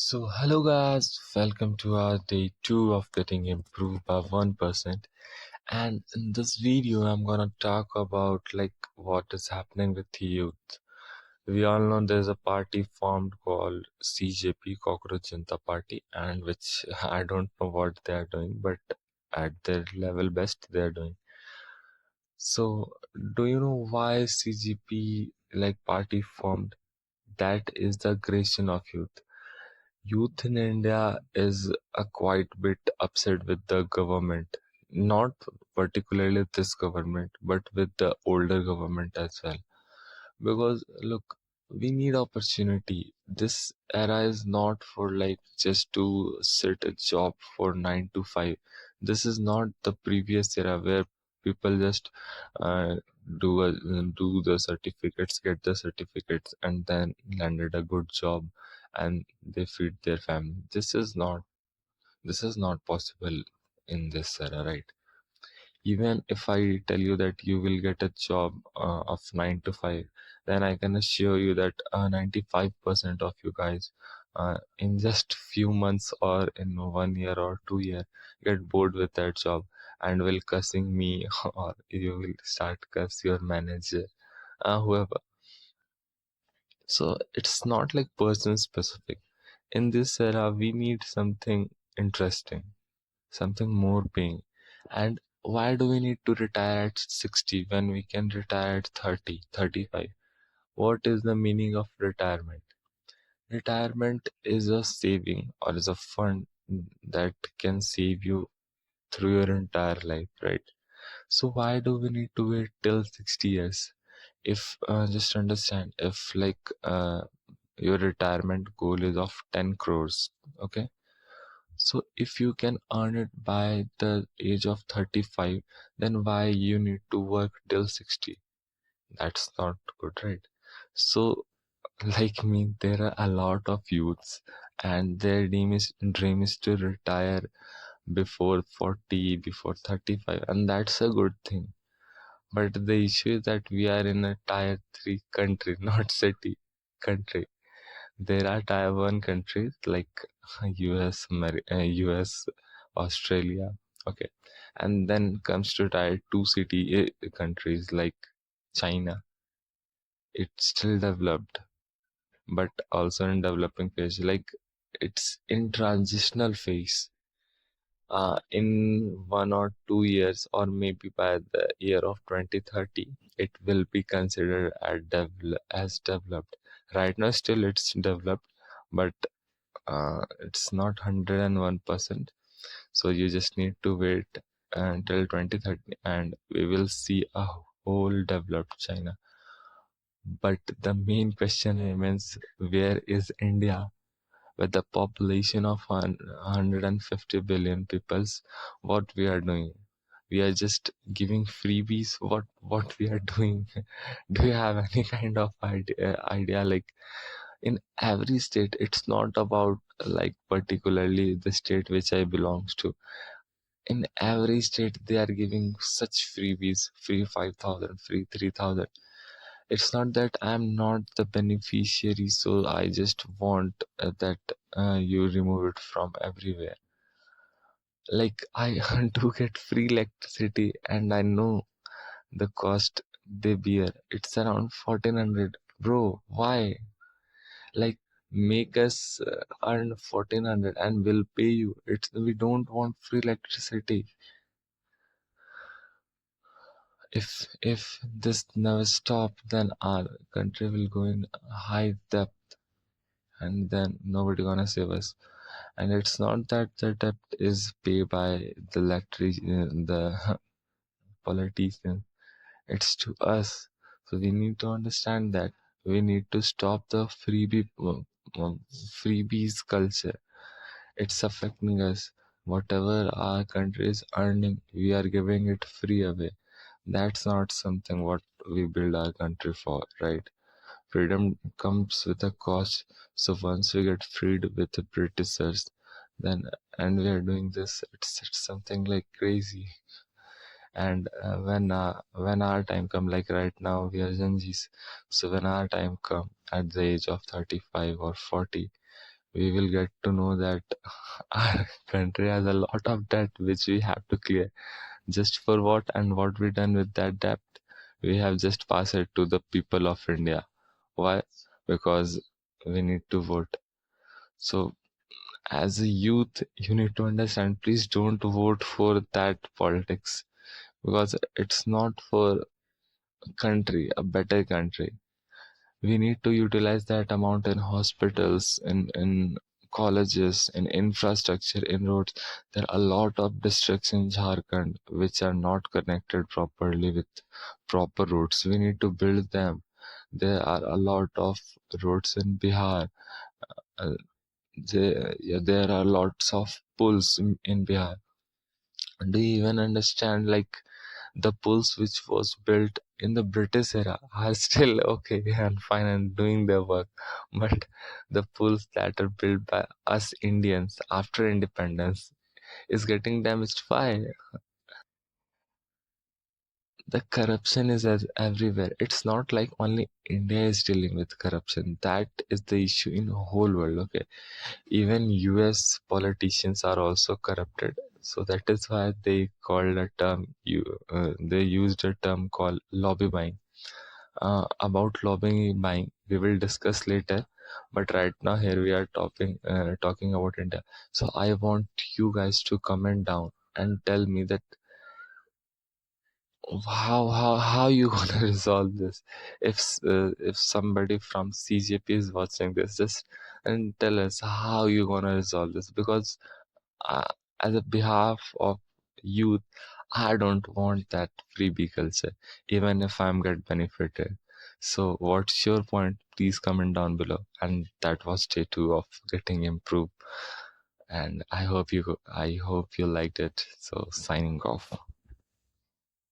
Hello guys, welcome to our day 2 of getting improved by 1%. And in this video, I'm gonna talk about what is happening with the youth. We all know there's a party formed called CJP, Cockroach Janata Party, and which I don't know what they are doing, but at their level best they are doing. So, do you know why CGP party formed? That is the aggression of youth. Youth in India is a quite bit upset with the government, not particularly this government, but with the older government as well. Because look, we need opportunity. This era is not for just to sit a job for 9 to 5. This is not the previous era where people just uh, do the certificates, get the certificates, and then landed a good job, and they feed their family. This is not possible in this era, right? Even if I tell you that you will get a job of 9 to 5, then I can assure you that 95% of you guys in just few months or in 1 year or 2 year get bored with that job and will cussing me or you will start cuss your manager, whoever. So it's not like person specific. In this era, we need something interesting, something more paying. And why do we need to retire at 60 when we can retire at 30, 35? What is the meaning of retirement? Retirement is a saving or is a fund that can save you through your entire life, right? So why do we need to wait till 60 years? If just understand, if your retirement goal is of 10 crores, okay? So if you can earn it by the age of 35, then why you need to work till 60? That's not good, right? So like me, there are a lot of youths and their dream is to retire before 40, before 35, and that's a good thing. But the issue is that we are in a tier 3 country, not city country. There are tier 1 countries like US, Australia, okay, and then comes to tier 2 city countries like China. It's still developed, but also in developing phase. Like it's in transitional phase. In 1 or 2 years, or maybe by the year of 2030, it will be considered as developed. Right now, still it's developed, but it's not 101%. So you just need to wait until 2030, and we will see a whole developed China. But the main question remains, where is India? With the population of 150 billion peoples, what we are doing? We are just giving freebies. What we are doing? Do you have any kind of idea? Like in every state, it's not about particularly the state which I belongs to. In every state, they are giving such freebies, free 5,000, free 3,000. It's not that I'm not the beneficiary, so I just want that you remove it from everywhere. Like I do get free electricity, and I know the cost they bear. It's around 1,400, bro. Why? Like make us earn 1,400, and we'll pay you. We don't want free electricity. If this never stop, then our country will go in high debt, and then nobody gonna save us. And it's not that the debt is paid by the politicians, it's to us. So we need to understand that we need to stop the freebies culture. It's affecting us. Whatever our country is earning, we are giving it free away. That's not something what we build our country for, right? Freedom comes with a cost. So once we get freed with the Britishers, then and we are doing this, it's something like crazy. And when our time come, like right now we are Gen Zs, so when our time come at the age of 35 or 40, we will get to know that our country has a lot of debt which we have to clear. Just for what, and what we done with that debt? We have just passed it to the people of India. Why? Because we need to vote. So as a youth, you need to understand, please don't vote for that politics, because it's not for country, a better country. We need to utilize that amount in hospitals, in colleges, in infrastructure, in roads. There are a lot of districts in Jharkhand which are not connected properly with proper roads. We need to build them. There are a lot of roads in Bihar. Uh, there are lots of pools in Bihar. Do you even understand, like, the pools which was built in the British era are still okay and fine and doing their work, but the pools that are built by us Indians after independence is getting damaged. Why? The corruption is as everywhere. It's not like only India is dealing with corruption. That is the issue in the whole world. Okay, even US politicians are also corrupted. So that is why they called a term. They used a term called lobby buying. About lobbying buying, we will discuss later. But right now, here we are talking about India. So I want you guys to comment down and tell me that how you gonna resolve this. If somebody from CJP is watching this, just and tell us how you gonna resolve this, because uh, as a behalf of youth, I don't want that freebie culture, even if I'm get benefited. So what's your point? Please comment down below. And that was day 2 of getting improved, and I hope you liked it. So signing off.